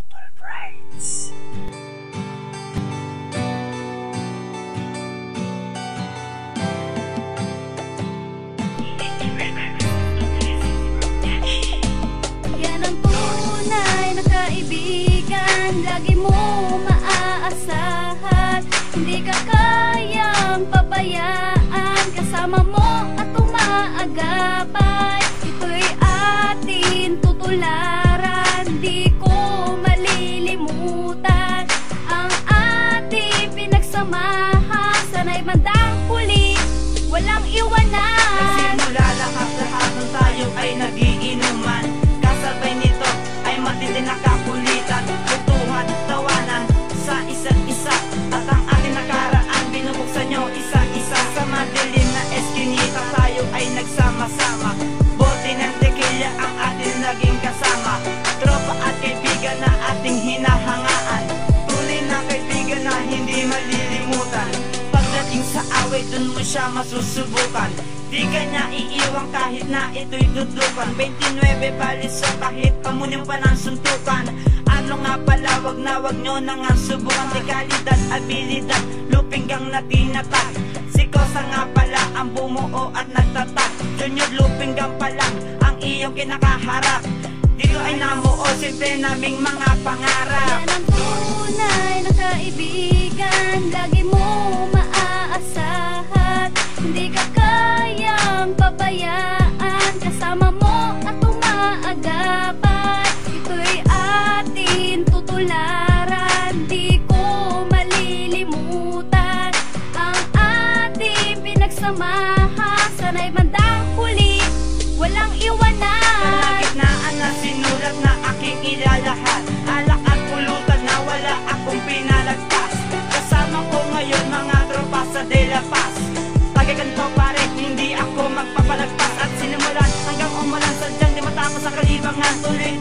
Putol Brights. Yan ang tunay na kaibigan, lagi mo maaasahan. Hindi ka kayang pabayaan, kasama mo at umaagapay. Ito'y atin tutularan, di ko malilimutan. Ang ating pinagsamahan, sana'y bandang huli, walang iwanan. Nagsimula lahat ng tayo ay nagiinuman. Kasabay nito ay matindi na kakulitan, kutuhan, tawanan sa isa't isa. At ang ating nakaraan binubuksan nyo isa-isa. Sa madilim na eskinita tayo ay nagsama-sama. Bote ng tequila ang ating naging kasama. Tropa at kaibigan na ating hinahangaan. Tunay na kaibigan na hindi malilimutan. Pagdating sa away dun mo siya masusubukan. Di ka niya iiwan kahit na ito'y tutukan. 29 baliso kahit pamunin pa ng suntukan. Ano nga pala, wag nyo na nga subukan. Dekalidad, abilidad, lupinggang natinatag. Si Kosa nga pala ang bumuo at nagtatag. Junior lupinggang pa lang ang iyong kinakaharap. Dito ay namuo simple naming mga pangarap. Yan ang tunay na kaibigan, lagi mo maaasahan. Hindi ka kayang pabayaan, kasama mo at umaagapay. Ito'y atin tutularan, di ko malilimutan. Ang ating pinagsamahan, sana'y bandang huli, walang iwanan. Kalagitnaan na sinulat na aking ilalahat. Alak at pulutan na wala akong pinalagpas. Kasama ko ngayon mga tropa sa De La Paz. Ganito pare, hindi ako magpapalagpas. At sinimulan hanggang umulan, sadyang di matapos ang kalibangan. Tuloy